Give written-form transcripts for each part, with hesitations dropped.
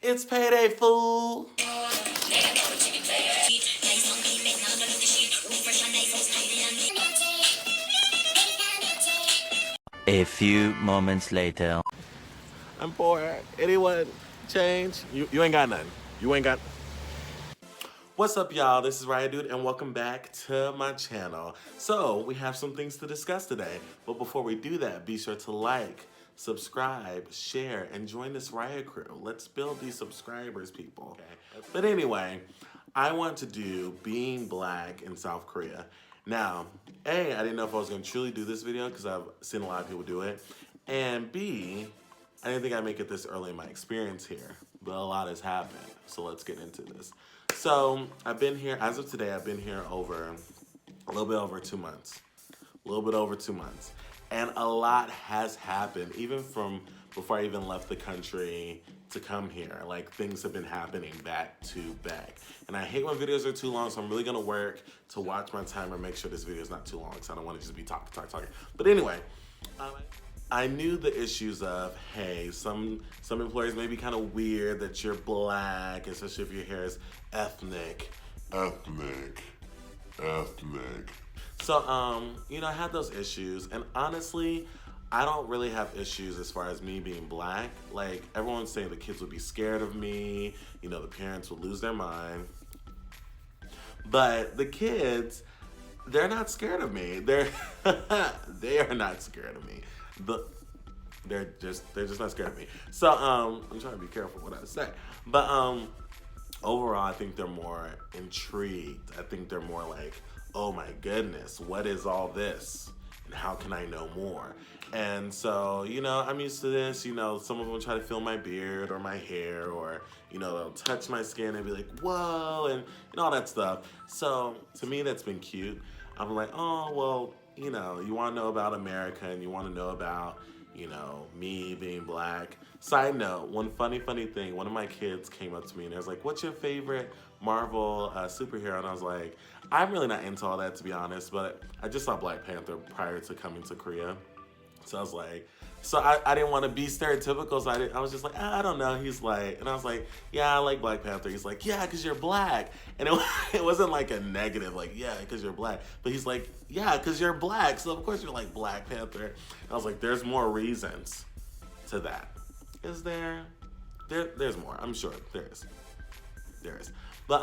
It's payday, fool. A few moments later. I'm poor. Anyone change? You ain't got nothing. You ain't got. What's up, y'all? This is Riah Dude, and welcome back to my channel. So, we have some things to discuss today. But before we do that, be sure to like, subscribe, share, and join this Riah crew. Let's build these subscribers, people. Okay. But anyway, I want to do being black in South Korea. Now, A, I didn't know if I was going to truly do this video because I've seen a lot of people do it. And B, I didn't think I'd make it this early in my experience here. But a lot has happened. So let's get into this. So I've been here, as of today, I've been here over a little bit over 2 months. A little bit over 2 months. And a lot has happened, even from before I even left the country to come here. Like, things have been happening back to back. And I hate when videos are too long, so I'm really gonna work to watch my timer, make sure this video is not too long, because I don't want to just be talking. But anyway, I knew the issues of, hey, some employers may be kind of weird that you're black, especially if your hair is ethnic. So, you know, I had those issues, and honestly, I don't really have issues as far as me being black. Like, everyone's saying the kids would be scared of me, you know, the parents would lose their mind. But the kids, they're not scared of me. They are not scared of me. They're just not scared of me. So, I'm trying to be careful what I say. But, overall, I think they're more intrigued. I think they're more like, oh my goodness, what is all this? And how can I know more? And so, you know, I'm used to this. You know, some of them try to feel my beard or my hair, or, you know, they'll touch my skin and be like, whoa, and you know, all that stuff. So to me, that's been cute. I'm like, oh, well, you know, you want to know about America and you want to know about, you know, me being black. Side note, one funny thing, one of my kids came up to me and they was like, what's your favorite Marvel superhero? And I was like, I'm really not into all that, to be honest, but I just saw Black Panther prior to coming to Korea. So I was like, so I didn't want to be stereotypical, so I was just like, I don't know. He's like, and I was like, yeah, I like Black Panther. He's like, yeah, because you're black. And it wasn't like a negative, like, yeah, because you're black. But he's like, yeah, because you're black, so of course you're like Black Panther. And I was like, there's more reasons to that. Is there? There's more. I'm sure there is. There is. But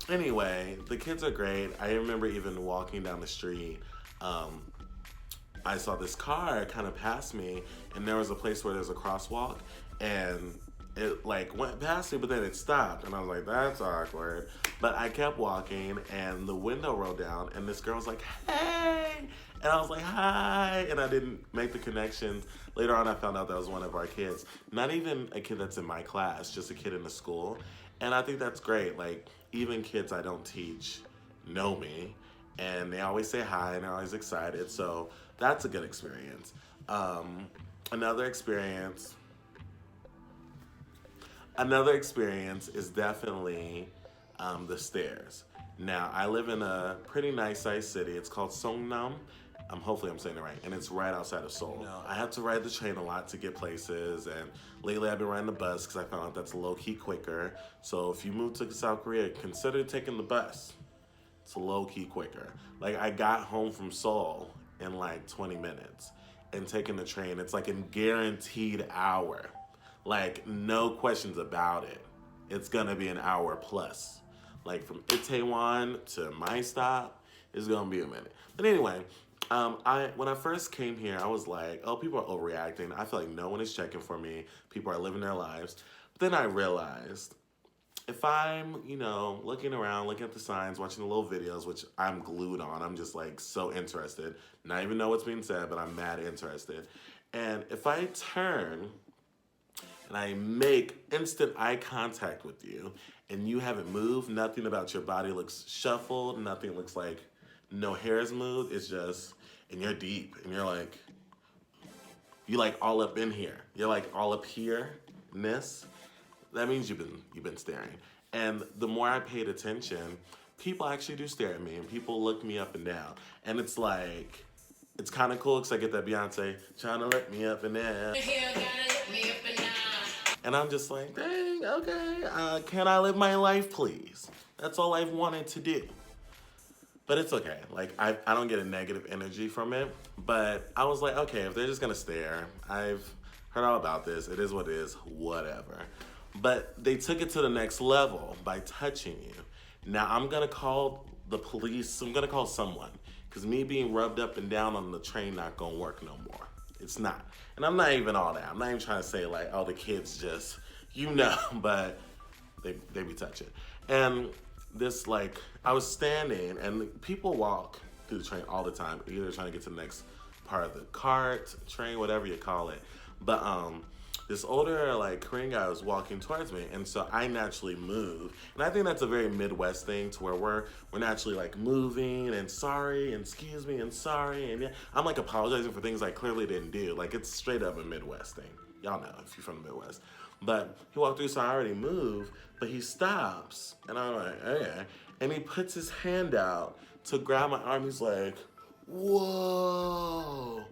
anyway, the kids are great. I remember even walking down the street, I saw this car kind of pass me, and there was a place where there's a crosswalk, and it like went past me, but then it stopped, and I was like, that's awkward. But I kept walking, and the window rolled down, and this girl was like, hey, and I was like, hi, and I didn't make the connections. Later on, I found out that was one of our kids. Not even a kid that's in my class, just a kid in the school. And I think that's great. Like, even kids I don't teach know me, and they always say hi, and they're always excited, so that's a good experience. Another experience is definitely the stairs. Now, I live in a pretty nice sized city. It's called Songnam. Hopefully I'm saying it right, and it's right outside of Seoul. You know, I have to ride the train a lot to get places, and lately I've been riding the bus because I found out that's low-key quicker. So if you move to South Korea, consider taking the bus. It's low-key quicker. Like, I got home from Seoul in like 20 minutes, and taking the train, it's like a guaranteed hour. Like, no questions about it. It's gonna be an hour plus. Like, from Itaewon to my stop, it's gonna be a minute. But anyway, when I first came here, I was like, oh, people are overreacting. I feel like no one is checking for me. People are living their lives. But then I realized, if I'm, you know, looking around, looking at the signs, watching the little videos, which I'm glued on, I'm just like so interested, not even know what's being said, but I'm mad interested. And if I turn and I make instant eye contact with you and you haven't moved, nothing about your body looks shuffled, nothing looks like no hair is moved, it's just, and you're deep, and you're like, you like all up in here. You're like all up here, that means you've been staring. And the more I paid attention, people actually do stare at me, and people look me up and down. And it's like, it's kind of cool because I get that Beyonce, trying to let me up and down. And I'm just like, dang, thing. Okay. Can I live my life, please? That's all I've wanted to do. But it's okay. Like, I don't get a negative energy from it. But I was like, okay, if they're just going to stare, I've heard all about this. It is what it is, whatever. But they took it to the next level by touching you. Now, I'm going to call the police. I'm going to call someone. Because me being rubbed up and down on the train not going to work no more. It's not. And I'm not even all that. I'm not even trying to say, like, oh, the kids just, but they be touching. And this, like, I was standing, and people walk through the train all the time, either trying to get to the next part of the cart, train, whatever you call it. But this older, like, Korean guy was walking towards me, and so I naturally moved. And I think that's a very Midwest thing, to where we're naturally, like, moving and sorry and excuse me and sorry. And yeah, I'm, like, apologizing for things I clearly didn't do. Like, it's straight up a Midwest thing. Y'all know if you're from the Midwest. But he walked through, so I already moved, but he stops, and I'm like, okay. And he puts his hand out to grab my arm. He's like, whoa,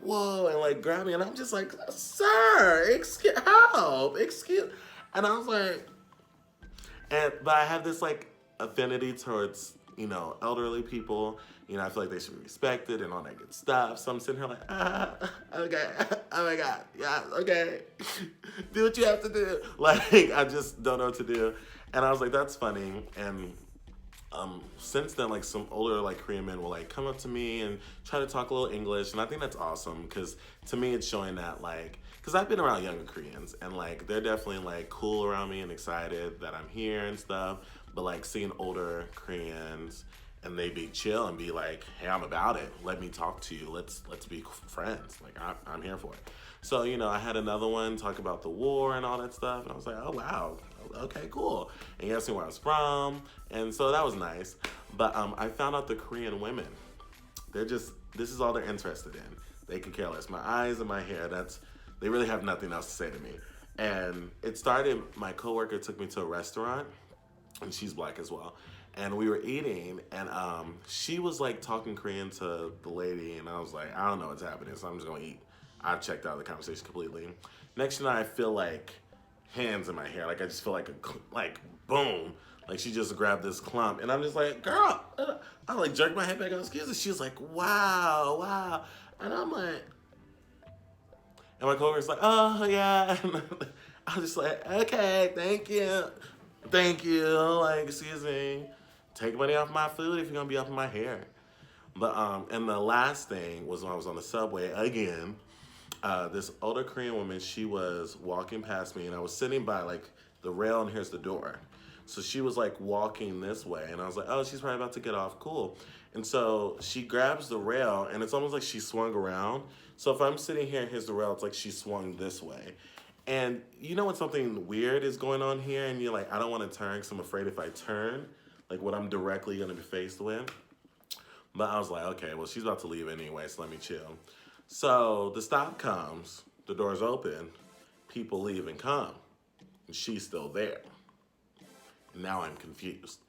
and like grab me. And I'm just like, sir, excuse. And I was like, but I have this like affinity towards, elderly people. I feel like they should be respected and all that good stuff. So I'm sitting here like, okay, oh my God, yeah, okay. Do what you have to do. Like, I just don't know what to do. And I was like, that's funny. And since then, like, some older, like, Korean men will, like, come up to me and try to talk a little English. And I think that's awesome, because to me, it's showing that, like, because I've been around younger Koreans, and, like, they're definitely, like, cool around me and excited that I'm here and stuff. But, like, seeing older Koreans, and they be chill and be like, hey, I'm about it. Let me talk to you. Let's be friends. Like, I'm here for it. So, I had another one talk about the war and all that stuff. And I was like, oh, wow. Okay, cool. And he asked me where I was from. And so that was nice. But I found out the Korean women, this is all they're interested in. They could care less. My eyes and my hair, they really have nothing else to say to me. And it started, my coworker took me to a restaurant, and she's black as well. And we were eating, and she was like talking Korean to the lady, and I was like, I don't know what's happening, so I'm just gonna eat. I checked out of the conversation completely. Next thing I feel like hands in my hair, like I just feel like boom, like she just grabbed this clump, and I'm just like, girl, I like jerked my head back on, excuse me. She's like, wow, and I'm like, and my coworker's like, oh yeah, and I was just like, okay, thank you, like, excuse me. Take money off my food if you're gonna be up in my hair. But and the last thing was when I was on the subway again. This older Korean woman, she was walking past me, and I was sitting by like the rail, and here's the door. So she was like walking this way, and I was like, oh, she's probably about to get off, cool. And so she grabs the rail, and it's almost like she swung around. So if I'm sitting here and here's the rail, it's like she swung this way. And when something weird is going on here, and you're like, I don't want to turn because I'm afraid if I turn, like what I'm directly going to be faced with. But I was like, okay, well, she's about to leave anyway, so let me chill. So the stop comes, the door's open, people leave and come, and she's still there. Now I'm confused.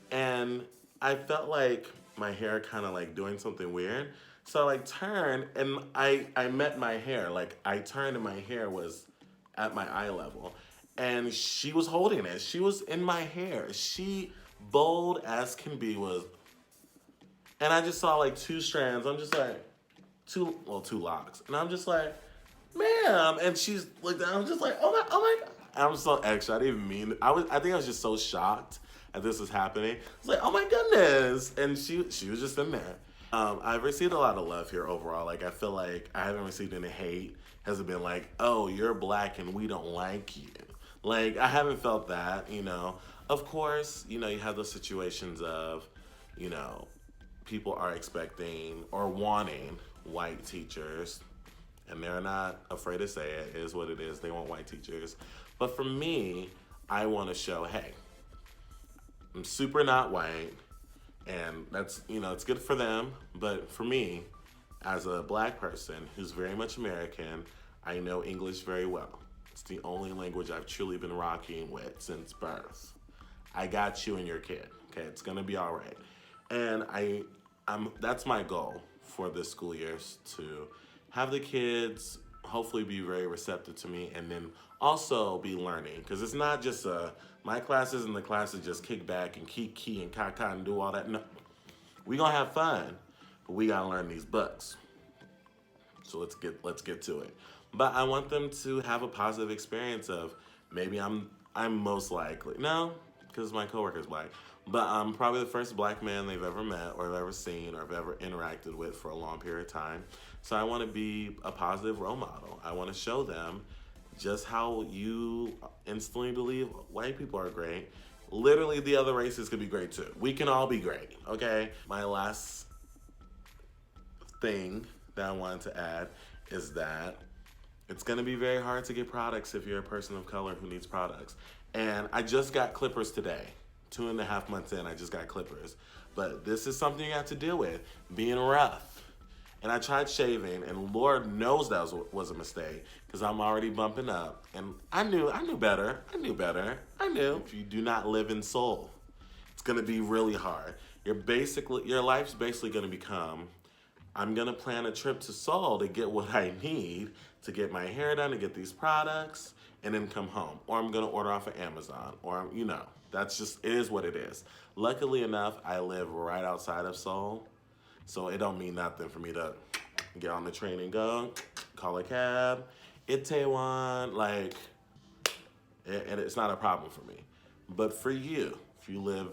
And I felt like my hair kind of like doing something weird. So I like turned, and I met my hair. Like I turned, and my hair was at my eye level. And she was holding it. She was in my hair. She, bold as can be, was, and I just saw like 2 strands. I'm just like, 2 locks. And I'm just like, ma'am. And she's like, I'm just like, oh my God. I'm so extra. I didn't even mean it. I think I was just so shocked that this was happening. I was like, oh my goodness. And she was just in there. I've received a lot of love here overall. Like, I feel like I haven't received any hate. Hasn't been like, oh, you're black and we don't like you. Like, I haven't felt that, Of course, you have those situations of, people are expecting or wanting white teachers, and they're not afraid to say it. It is what it is. They want white teachers. But for me, I want to show, hey, I'm super not white, and that's, it's good for them. But for me, as a black person who's very much American, I know English very well. It's the only language I've truly been rocking with since birth. I got you and your kid. Okay, it's gonna be all right. And that's my goal for this school year, is to have the kids hopefully be very receptive to me, and then also be learning, because it's not just my classes and the classes just kick back and key and kaka and do all that. No, we gonna have fun, but we gotta learn these books. So let's get to it. But I want them to have a positive experience of, maybe I'm most likely, no, because my coworker's black, but I'm probably the first black man they've ever met or have ever seen or have ever interacted with for a long period of time. So I want to be a positive role model. I want to show them just how you instantly believe white people are great. Literally, the other races could be great too. We can all be great, okay? My last thing that I wanted to add is that it's gonna be very hard to get products if you're a person of color who needs products. And I just got clippers today. 2.5 months in, I just got clippers. But this is something you have to deal with, being rough. And I tried shaving, and Lord knows that was a mistake, because I'm already bumping up. And I knew better. I knew. If you do not live in Seoul, it's gonna be really hard. Your life's basically gonna become, I'm gonna plan a trip to Seoul to get what I need, to get my hair done, to get these products, and then come home. Or I'm gonna order off of Amazon, or, that's just, it is what it is. Luckily enough, I live right outside of Seoul, so it don't mean nothing for me to get on the train and go, call a cab, Itaewon, like, it's not a problem for me. But for you, if you live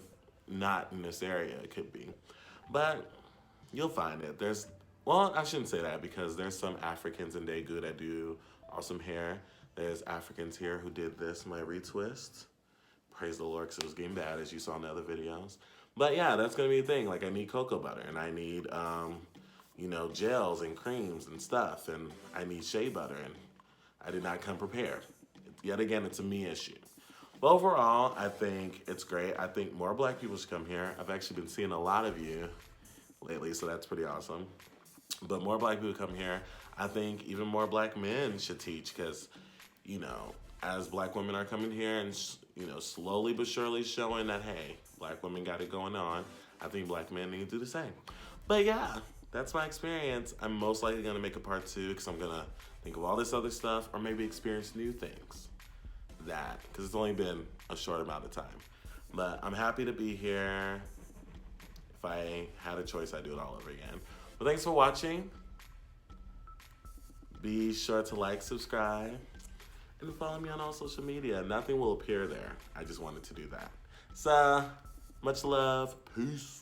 not in this area, it could be. But you'll find it. Well, I shouldn't say that, because there's some Africans in Daegu that do awesome hair. There's Africans here who did this, my retwist. Praise the Lord, because it was getting bad, as you saw in the other videos. But yeah, that's going to be a thing. Like, I need cocoa butter, and I need, gels and creams and stuff, and I need shea butter, and I did not come prepared. Yet again, it's a me issue. But overall, I think it's great. I think more black people should come here. I've actually been seeing a lot of you lately, so that's pretty awesome. But more black people come here. I think even more black men should teach, because, as black women are coming here and, slowly but surely showing that, hey, black women got it going on, I think black men need to do the same. But yeah, that's my experience. I'm most likely going to make a part 2, because I'm going to think of all this other stuff, or maybe experience new things. Because it's only been a short amount of time. But I'm happy to be here. If I had a choice, I'd do it all over again. But thanks for watching. Be sure to like, subscribe, and follow me on all social media. Nothing will appear there. I just wanted to do that. So, much love. Peace.